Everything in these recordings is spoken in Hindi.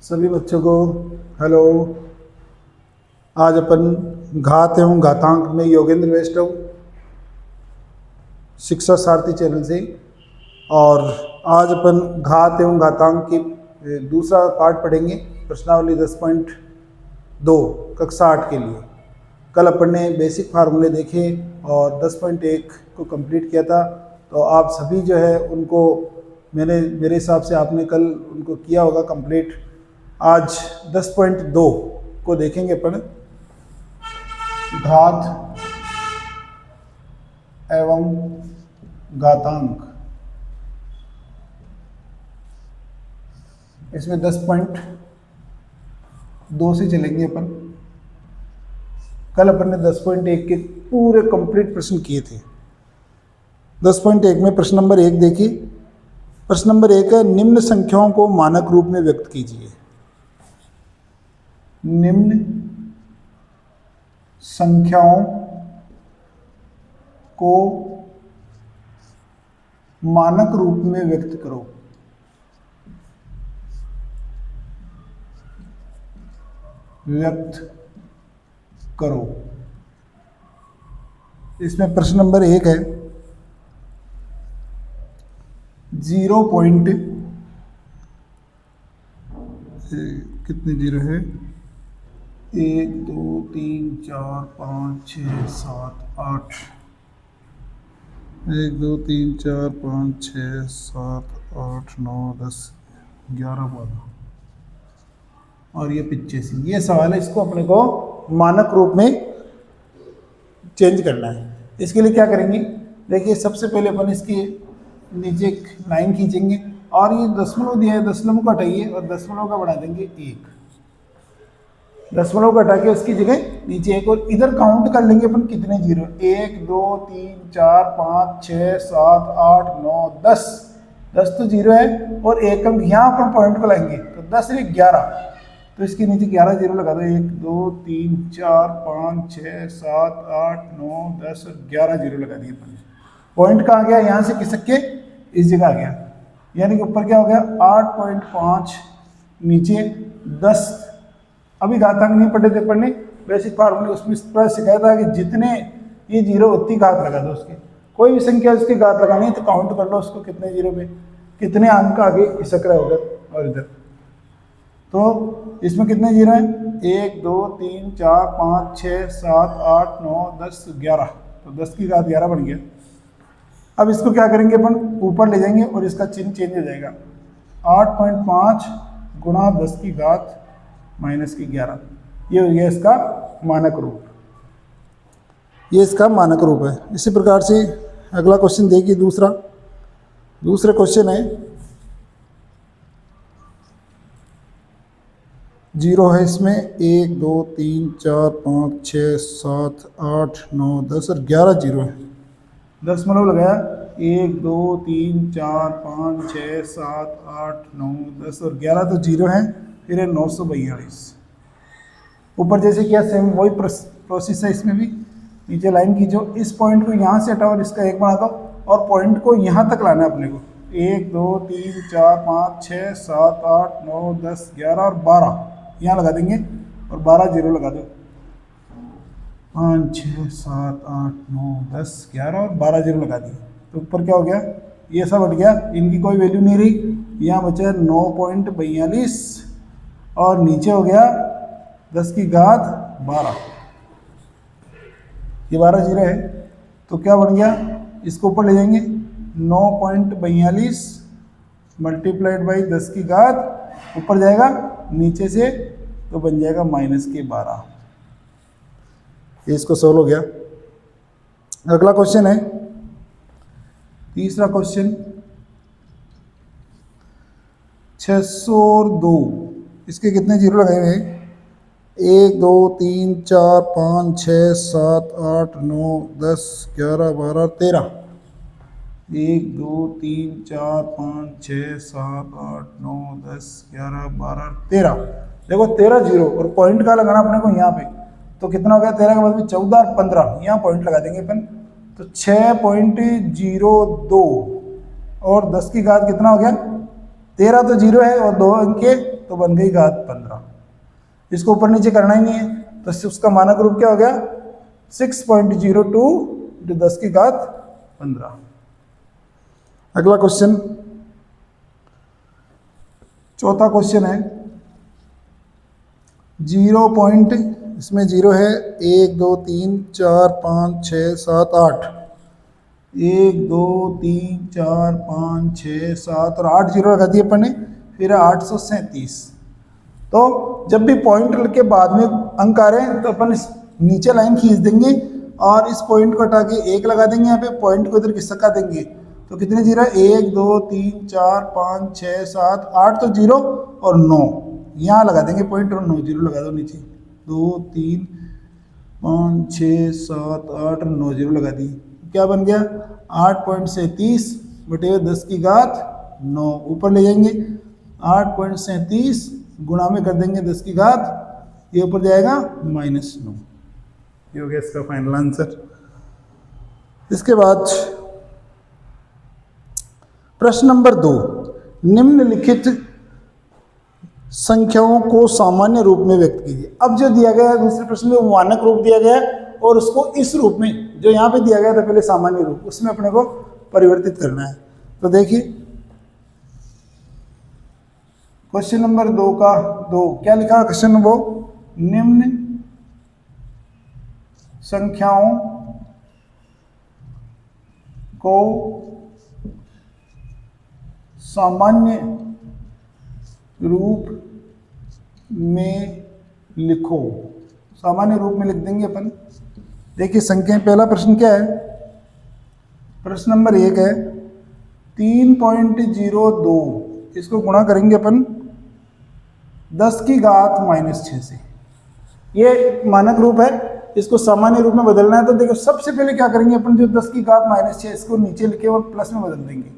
सभी बच्चों को हेलो। आज अपन घात एवं घातांक में योगेंद्र वैष्णव शिक्षा सारथी चैनल से, और आज अपन घात एवं घातांक की दूसरा पार्ट पढ़ेंगे। प्रश्नावली 10.2 कक्षा 8 के लिए। कल अपन ने बेसिक फार्मूले देखे और 10.1 को कंप्लीट किया था, तो आप सभी जो है उनको मेरे हिसाब से आपने कल उनको किया होगा कंप्लीट। आज 10.2 को देखेंगे अपन। घात एवं घातांक। इसमें 10.2 से चलेंगे अपन। कल अपन ने 10.1 के पूरे कंप्लीट प्रश्न किए थे। 10.1 में प्रश्न नंबर 1 देखिए। प्रश्न नंबर 1 है, निम्न संख्याओं को मानक रूप में व्यक्त कीजिए। निम्न संख्याओं को मानक रूप में व्यक्त करो। व्यक्त करो। इसमें प्रश्न नंबर 1 है, 0 पॉइंट कितने जीरो है, 1 2 3 4 5 6 7 8, 1 2 3 4 5 6 7 8 9 10 11 12 और ये 85। ये सवाल है, इसको अपने को मानक रूप में चेंज करना है। इसके लिए क्या करेंगे, देखिए सबसे पहले अपन इसकी नीचे एक लाइन खींचेंगे और ये दशमलव दिया है, दशमलव को हटाइए और दशमलव का बढ़ा देंगे 1। दशमलव को हटा के उसकी जगह नीचे 1, और इधर काउंट कर लेंगे अपन कितने जीरो, 1 2 3 4 5 6 7 8 9 10। 10 तो जीरो है और एक अंक यहाँ पर पॉइंट को लाएंगे तो 10 से 11, तो इसके नीचे 11 जीरो लगा दो। 1 2 3 4 5 6 7 8 9 10 और 11 जीरो लगा दिए अपन। पॉइंट कहाँ गया, यहाँ से खिसक के इस जगह आ गया, यानी कि ऊपर क्या हो गया 8.5, नीचे 10। अभी घातांक नहीं पढ़े थे पढ़ने, बेसिक फार्मूले उसमें सिखाया था कि जितने ये जीरो उतनी घात लगा दो उसके। कोई भी संख्या उसकी घात लगानी है तो काउंट कर लो उसको, कितने जीरो में कितने अंक आगे खिसक रहा है उधर और इधर। तो इसमें कितने जीरो हैं, 1 2 3 4 5 6 7 8 9 10 11, तो 10 की घात 11 बन गया। अब इसको क्या करेंगे अपन, ऊपर ले जाएंगे और इसका चिन्ह चेंज हो जाएगा। 8.5 गुणा 10 की घात माइनस की 11, ये हो गया इसका मानक रूप। ये इसका मानक रूप है। इसी प्रकार से अगला क्वेश्चन देखिए। दूसरा क्वेश्चन है, 0 है इसमें, 1 2 3 4 5 6 7 8 9 10 और 11 जीरो है। दशमलव लगाया, 1 2 3 4 5 6 7 8 9 10 और 11 तो जीरो है, फिर है 942। ऊपर जैसे किया सेम वही प्रोसेस है इसमें भी। नीचे लाइन खींचो, इस पॉइंट को यहाँ से हटाओ और इसका 1 बना दो और पॉइंट को यहाँ तक लाना है अपने को। 1 2 3 4 5 6 7 8 9 10 11 और 12 यहाँ लगा देंगे और 12 जीरो लगा दो। 5 6 7 8 9 10 11 और 12 जीरो लगा दिए, तो ऊपर क्या हो गया, ये सब हट गया, इनकी कोई वैल्यू नहीं रही। यहाँ बचा 9.42 और नीचे हो गया 10 की घात 12। ये 12 जीरो है, तो क्या बन गया, इसको ऊपर ले जाएंगे, 9.42 मल्टीप्लाइड बाई 10 की घात ऊपर जाएगा नीचे से, तो बन जाएगा माइनस के 12। ये इसको सोल्व हो गया। अगला क्वेश्चन है, तीसरा क्वेश्चन, 602। इसके कितने जीरो लगाए हुए हैं, 1 2 3 4 5 6 7 8 9 10 11 12 13। 1 2 3 4 5 6 7 8 9 10 11 12 13। देखो 13 जीरो, और पॉइंट का लगाना अपने को यहाँ पे, तो कितना हो गया, 13 के बाद में 14 और 15, यहाँ पॉइंट लगा देंगे अपन, तो 6.02 और 10 की घात कितना हो गया, 13 तो जीरो है और 2 अंक के तो बन गई घात 15। इसको ऊपर नीचे करना ही नहीं है, तो उसका मानक रूप क्या हो गया 6.02 इंटू 10 की घात 15। अगला क्वेश्चन, चौथा क्वेश्चन है 0 पॉइंट, इसमें 0 है 1 2 3 4 5 6 7 8, 1 2 3 4 5 6 7 और 8 जीरो लगा दिए अपन ने, फिर 837। तो जब भी पॉइंट के बाद में अंक आ रहे हैं तो अपन इस नीचे लाइन खींच देंगे और इस पॉइंट को हटा के 1 लगा देंगे, यहाँ पे पॉइंट को इधर खिसका देंगे, तो कितने जीरो है 1 2 3 4 5 6 7 8, तो 0 और 9 यहाँ लगा देंगे पॉइंट और 9 जीरो लगा दो नीचे, 2 3 5 6 7 8 और 9 जीरो लगा दी। क्या बन गया 8.37 बटे 10 की घात 9, ऊपर ले जाएंगे 8.37 गुणा में कर देंगे 10 की घात, ये ऊपर जाएगा -9। ये हो गया इसका फाइनल आंसर। इसके बाद प्रश्न नंबर 2, निम्नलिखित संख्याओं को सामान्य रूप में व्यक्त कीजिए। अब जो दिया गया है दूसरे प्रश्न में वो मानक रूप दिया गया है और उसको इस रूप में जो यहाँ पे दिया गया था पहले सामान्य रूप, उसमें अपने को परिवर्तित करना है। तो देखिए क्वेश्चन नंबर 2 का 2 क्या लिखा है क्वेश्चन नंबर, निम्न संख्याओं को सामान्य रूप में लिखो। सामान्य रूप में लिख देंगे अपन। देखिए संख्या, पहला प्रश्न क्या है, प्रश्न नंबर 1 है 3.02, इसको गुणा करेंगे अपन 10 की घात -6 से। ये मानक रूप है, इसको सामान्य रूप में बदलना है। तो देखो सबसे पहले क्या करेंगे अपन, जो 10 की घात -6 इसको नीचे लिखे और प्लस में बदल देंगे,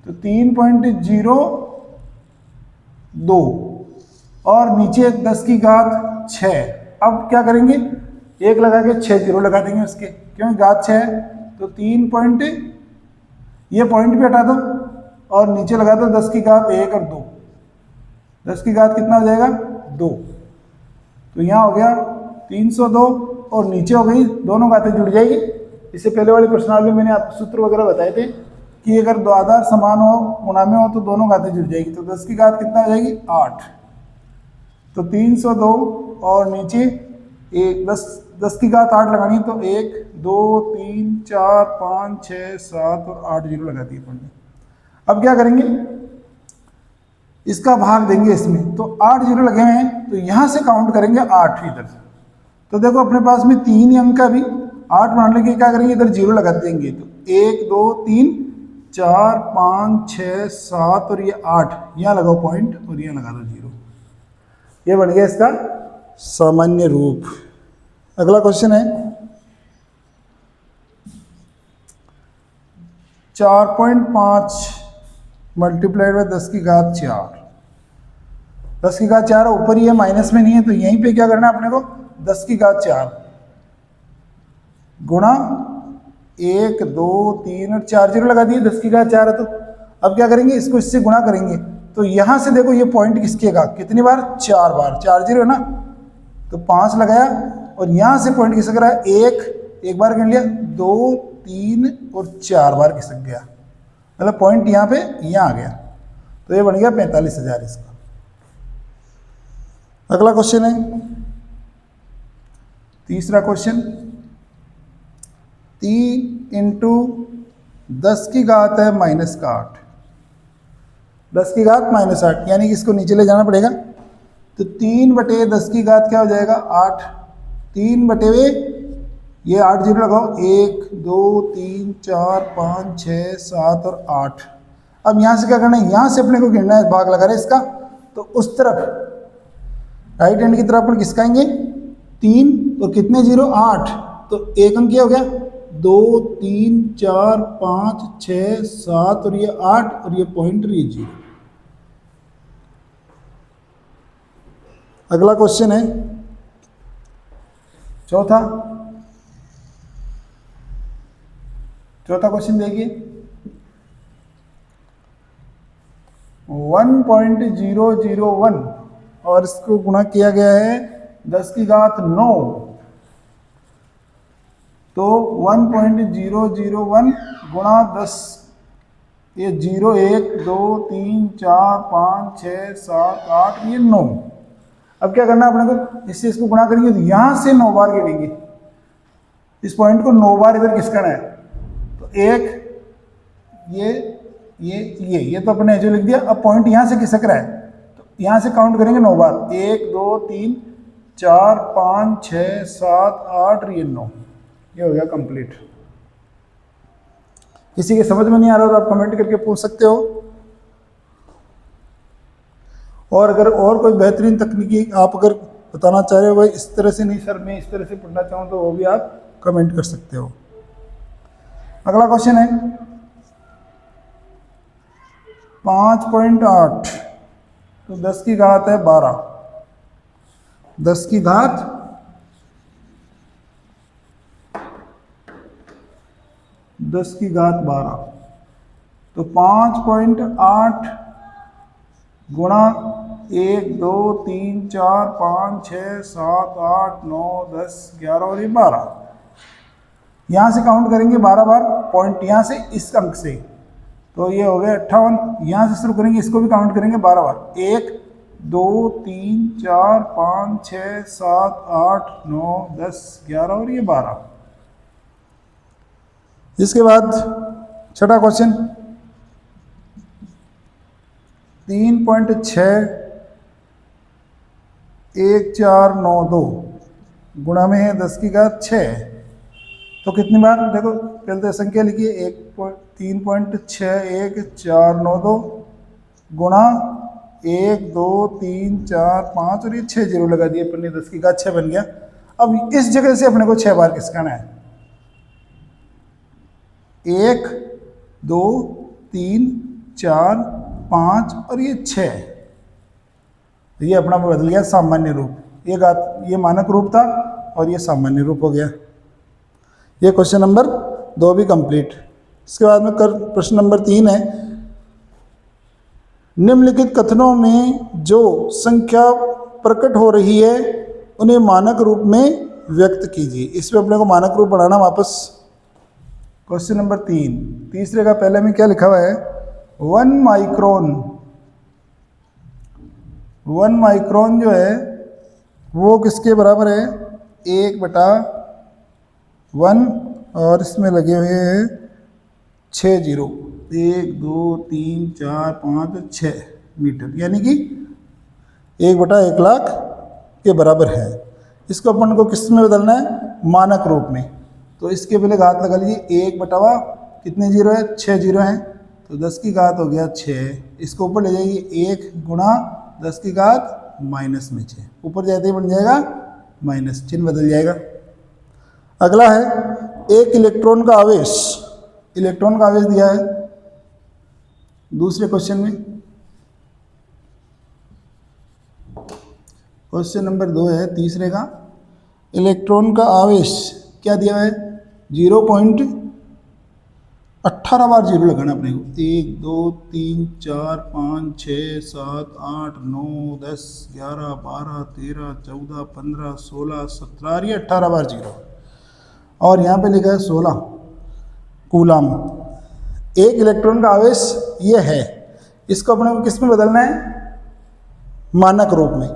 तो 3.02 और नीचे 10 की घात 6। अब क्या करेंगे, 1 लगा के 6 जीरो लगा देंगे उसके, क्योंकि घात 6 है, तो 3 पॉइंट, ये पॉइंट भी हटा दो और नीचे लगा दो 10 की घात 1 और 2, 10 की घात कितना हो जाएगा 2, तो यहाँ हो गया 302 और नीचे हो गई, दोनों घातें जुड़ जाएगी। इससे पहले वाले प्रश्नावली में मैंने आपको सूत्र वगैरह बताए थे कि अगर दो आधार समान हो, गुणा में हो, तो दोनों घातें जुड़ जाएगी। तो 10 की घात कितना हो जाएगी 8, तो 302 और नीचे 10 की घात 8 लगानी है, तो 1 2 3 4 5 6 7 और 8 जीरो लगा दिए अपन ने। अब क्या करेंगे, इसका भाग देंगे इसमें, तो 8 जीरो लगे हुए हैं, तो यहाँ से काउंट करेंगे 8 इधर से। तो देखो अपने पास में 3 ही अंक का भी 8 मान लेंगे, क्या करेंगे इधर जीरो लगा देंगे, तो 1 2 3 4 5 6 7 और ये 8, यहाँ लगाओ पॉइंट और यहाँ लगा दो जीरो। ये बन गया इसका सामान्य रूप। अगला क्वेश्चन है 4.5 मल्टीप्लाइड बाय 10 की घात 4। 10 की घात 4 ऊपर ही है, माइनस में नहीं है, तो यहीं पे क्या करना है अपने को 10 की घात 4 गुणा 1 2 3 और 4 जीरो लगा दिए, 10 की घात 4 है। तो अब क्या करेंगे, इसको इससे गुणा करेंगे, तो यहां से देखो ये पॉइंट किसकेगा, कितनी बार 4 बार, 4 जीरो है ना, तो 5 लगाया और यहां से पॉइंट खिसक रहा है, एक बार गिन लिया, 2 3 और 4 बार खिसक गया, मतलब पॉइंट यहाँ पे यहाँ आ गया, तो ये बन गया 45,000 इसका। अगला क्वेश्चन है तीसरा क्वेश्चन, 3 इंटू 10 की घात है -8, 10 की घात -8, यानी कि इसको नीचे ले जाना पड़ेगा, तो 3 बटे 10 की घात क्या हो जाएगा 8, 3 बटे वे ये 8 जीरो लगाओ, 1 2 3 4 5 6 7 और 8। अब यहाँ से क्या करना है, यहाँ से अपने को गिनना है, भाग लगा रहे इसका, तो उस तरफ राइट हैंड की तरफ अपन खिसकाएंगे 3 और कितने जीरो 8, तो एक अंक क्या हो गया 2 3 4 5 6 7 और ये 8 और ये पॉइंट और ये जीरो। अगला क्वेश्चन है चौथा क्वेश्चन देखिए, 1.001 और इसको गुणा किया गया है 10 की घात 9, तो 1.001 गुणा 10, ये 0 1 2 3 4 5 6 7 8, ये 9। अब क्या करना है अपने को, इससे इसको गुणा करेंगे तो यहाँ से 9 बार गिनेंगे, इस पॉइंट को 9 बार इधर खिसकना है। तो एक ये तो अपने जो लिख दिया। अब पॉइंट यहाँ से खिसक रहा है तो यहाँ से काउंट करेंगे 9 बार, 1 2 3 4 5 6 7 8, ये 9, ये हो गया कंप्लीट। किसी के समझ में नहीं आ रहा तो आप कमेंट करके पूछ सकते हो, और अगर और कोई बेहतरीन तकनीकी आप अगर बताना चाह रहे हो भाई इस तरह से नहीं सर मैं इस तरह से पढ़ना चाहूँ, तो वो भी आप कमेंट कर सकते हो। अगला क्वेश्चन है 5.8, तो 10 की घात है 12, 10 की घात 12, तो 5.8 गुणा 1 2 3 4 5 6 7 8 9 10 11 और ये 12, यहाँ से काउंट करेंगे 12 बार पॉइंट, यहाँ से इस अंक से, तो ये हो गया 58। यहाँ से शुरू करेंगे, इसको भी काउंट करेंगे 12 बार, 1 2 3 4 5 6 7 8 9 10 11 और ये 12। इसके बाद छठा क्वेश्चन 3.6 1492 गुणा में है 10 की घात 6, तो कितनी बार देखो पहले तो संख्या लिखिए 3.61492 गुणा 1 2 3 4 5 और ये 6 जीरो लगा दिए अपने, 10 की घात 6 बन गया। अब इस जगह से अपने को 6 बार खिसकाना है, 1 2 3 4 5 और ये 6, तो ये अपना बदल गया सामान्य रूप, ये मानक रूप था और ये सामान्य रूप हो गया। ये क्वेश्चन नंबर 2 भी कंप्लीट। इसके बाद में प्रश्न नंबर 3 है, निम्नलिखित कथनों में जो संख्या प्रकट हो रही है उन्हें मानक रूप में व्यक्त कीजिए। इसमें अपने को मानक रूप बढ़ाना वापस। क्वेश्चन नंबर 3, तीसरे का पहले में क्या लिखा हुआ है, 1 माइक्रोन जो है वो किसके बराबर है, 1/1, और इसमें लगे हुए हैं 6 जीरो, 1 2 3 4 5 6 मीटर, यानी कि 1/1,00,000 के बराबर है। इसको अपन को किस में बदलना है, मानक रूप में। तो इसके पहले घात लगा लीजिए, 1/, कितने जीरो है, 6 जीरो हैं, तो 10 की घात हो गया 6, इसको ऊपर ले जाइए 1 गुणा 10 की घात माइनस में 6, ऊपर जाते ही बन जाएगा माइनस, चिन्ह बदल जाएगा। अगला है एक इलेक्ट्रॉन का आवेश दिया है दूसरे क्वेश्चन में। क्वेश्चन नंबर 2 है तीसरे का, इलेक्ट्रॉन का आवेश क्या दिया है, 0.18 बार जीरो लगाना अपने को, 1 2 3 4 5 6 7 8 9 10 11 12 13 14 15 16 17, ये 18 बार जीरो, और यहाँ पे लिखा है 16 कूलाम। एक इलेक्ट्रॉन का आवेश ये है, इसको अपने को किस में बदलना है, मानक रूप में।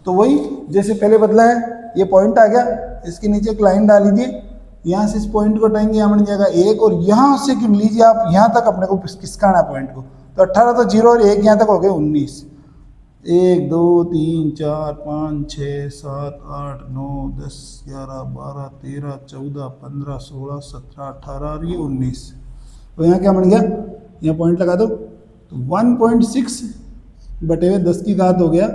तो वही जैसे पहले बदला है, ये पॉइंट आ गया, इसके नीचे एक लाइन डाल लीजिए, यहाँ से इस पॉइंट को हटाएंगे, यहाँ बन जाएगा 1, और यहाँ से गिन लीजिए आप, यहाँ तक अपने को किसकाना पॉइंट को, तो 18 तो जीरो और 1 यहाँ तक हो गए 19, 1 2 3 4 5 6 7 8 9 10 11 12 13 14 15 16 17 18 और ये 19, तो यहाँ क्या बन गया, यहाँ पॉइंट लगा दो, तो 1.6 बटे हुए 10 की घात हो गया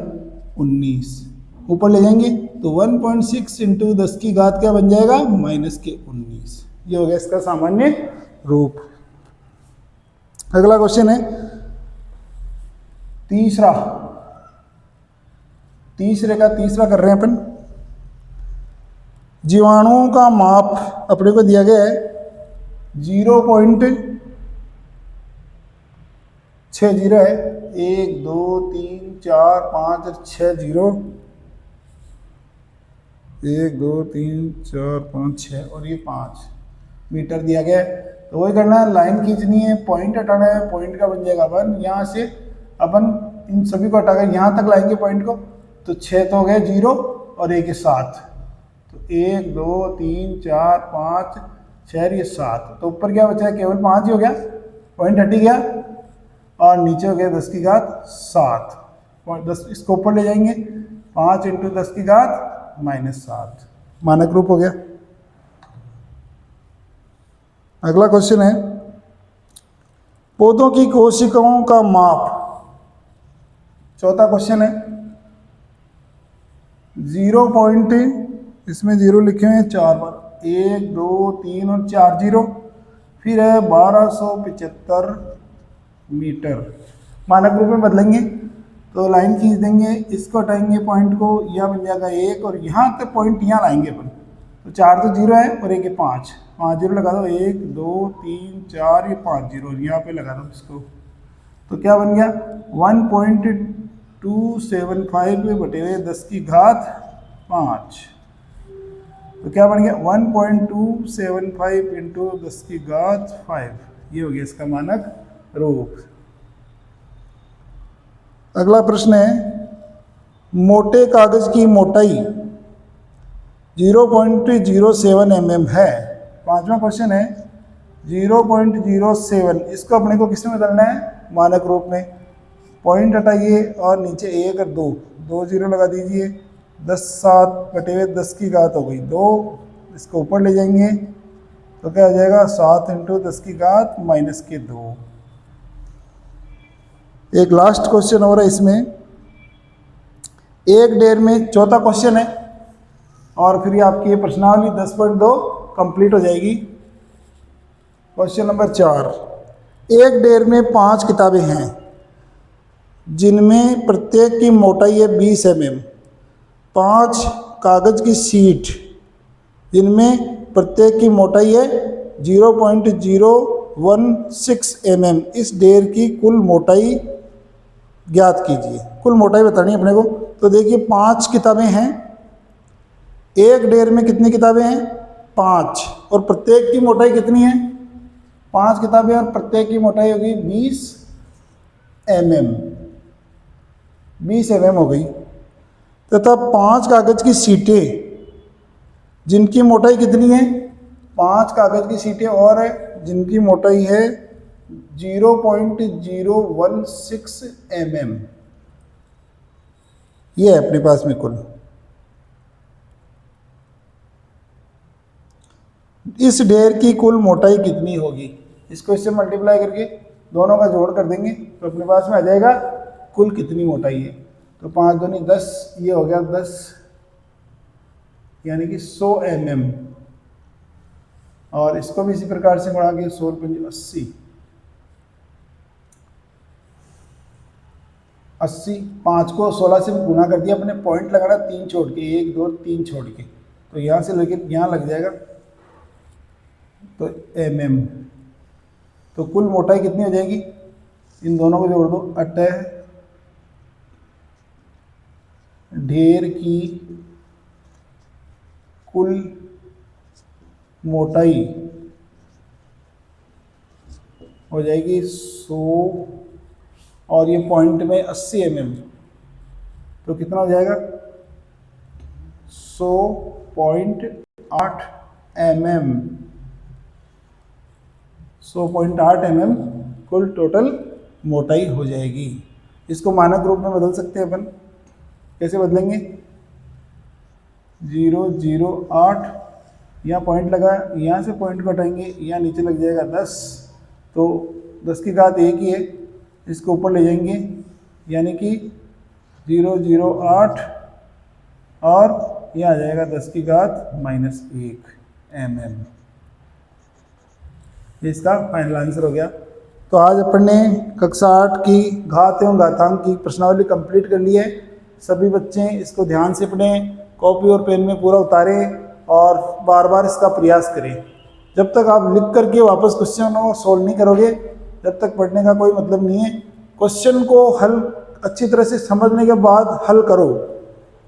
19, ऊपर ले जाएंगे तो 1.6 इंटू 10 की घात क्या बन जाएगा, -19, ये हो गया इसका सामान्य रूप। अगला क्वेश्चन है तीसरे कर रहे हैं अपन। जीवाणुओं का माप अपने को दिया गया है 0.6 6 जीरो है, 1 2 3 4 5 और 6 जीरो, 1 2 3 4 5 6 और ये 5 मीटर दिया गया है। तो वही करना है, लाइन खींचनी है, पॉइंट हटाना है, पॉइंट का बन जाएगा 1। यहाँ से अपन इन सभी को हटाकर यहाँ तक लाएंगे पॉइंट को, तो 6 तो हो गए 0 और 1 7, तो 1 2 3 4 5 6 ये 7, तो ऊपर क्या बचा है, केवल 5 ही हो गया, पॉइंट हटी गया और नीचे हो गया 10 की घात 7। 10 इसको ऊपर ले जाएंगे, 5 × 10 की घात -7 मानक रूप हो गया। अगला क्वेश्चन है, पौधों की कोशिकाओं का माप। चौथा क्वेश्चन है, 0 पॉइंट, इसमें 0 लिखे हुए हैं 4 बार, 1 2 3 और 4 जीरो, फिर है 1275 मीटर। मानक रूप में बदलेंगे तो लाइन खींच देंगे, इसको हटाएंगे पॉइंट को, यहाँ बन जाएगा 1 और यहाँ तक पॉइंट यहाँ लाएंगे अपन, तो 4 तो 0 है और 1 है 5, 5 जीरो लगा दो, 1 2 3 4 ये 5 जीरो यहाँ पे लगा दो इसको, तो क्या बन गया 1.275 बटे 10 की घात 5, तो क्या बन गया 1.275 × 10 की घात 5, ये हो गया इसका मानक रूप। अगला प्रश्न है, मोटे कागज की मोटाई 0.07 mm है। पांचवा क्वेश्चन है 0.07, इसको अपने को किस में बदलना है, मानक रूप में। पॉइंट हटाइए और नीचे 1 और 2 2 जीरो लगा दीजिए, 10 7 बटे 10 की घात हो गई 2, इसको ऊपर ले जाएंगे तो क्या हो जाएगा 7 × 10 की घात -2। एक लास्ट क्वेश्चन हो रहा है इसमें, 1 डेढ़ में, चौथा क्वेश्चन है और फिर ये आपकी ये प्रश्नावली 10.2 कंप्लीट हो जाएगी। क्वेश्चन नंबर 4, 1 डेढ़ में 5 किताबें हैं जिनमें प्रत्येक की मोटाई है 20 mm, 5 कागज की शीट जिनमें प्रत्येक की मोटाई है 0.016 mm, इस ढेर की कुल मोटाई ज्ञात कीजिए। कुल मोटाई बतानी है अपने को। तो देखिए 5 किताबें हैं, एक ढेर में कितनी किताबें हैं 5, और प्रत्येक की मोटाई कितनी है 5 किताबें और प्रत्येक की मोटाई होगी 20 mm, 20 mm हो गई। तथा 5 कागज की सीटें जिनकी मोटाई कितनी है, 5 कागज की सीटें और है जिनकी मोटाई है 0.016 mm, ये है अपने पास में कुल। इस ढेर की कुल मोटाई कितनी होगी, इसको इससे मल्टीप्लाई करके दोनों का जोड़ कर देंगे तो अपने पास में आ जाएगा कुल कितनी मोटाई है। तो 5 दूनी 10, ये हो गया 10 यानी कि 100 mm, और इसको भी इसी प्रकार से बढ़ा के 100 × 80, 5 को 16 से गुना कर दिया अपने, पॉइंट लगाना 3 छोड़ के, 1 2 3 छोड़ के, तो यहाँ से लेके यहाँ लग जाएगा तो mm, तो कुल मोटाई कितनी हो जाएगी, इन दोनों को जोड़ दो, अतः ढेर की कुल मोटाई हो जाएगी 100 और ये पॉइंट में 80 mm, तो कितना हो जाएगा 100.8 mm, 100.8 mm कुल टोटल मोटाई हो जाएगी। इसको मानक रूप में बदल सकते हैं अपन, कैसे बदलेंगे 0.08, यहाँ पॉइंट लगा, यहाँ से पॉइंट को हटाएंगे, यहाँ नीचे लग जाएगा 10, तो 10 की घात 1 ही है, इसको ऊपर ले जाएंगे यानी कि 0.08 और यह आ जाएगा 10 की घात -1 mm। ये इसका फाइनल आंसर हो गया। तो आज अपन ने कक्षा 8 की घात एवं घातांक की प्रश्नावली कंप्लीट कर ली है। सभी बच्चे इसको ध्यान से पढ़ें, कॉपी और पेन में पूरा उतारें और बार बार इसका प्रयास करें। जब तक आप लिख करके वापस क्वेश्चन को सोल्व नहीं करोगे, जब तक पढ़ने का कोई मतलब नहीं है। क्वेश्चन को हल अच्छी तरह से समझने के बाद हल करो,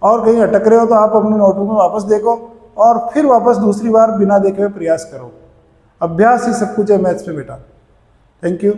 और कहीं अटक रहे हो तो आप अपने नोटबुक में वापस देखो और फिर वापस दूसरी बार बिना देखे हुए प्रयास करो। अभ्यास ही सब कुछ है मैथ्स में बेटा। Thank you.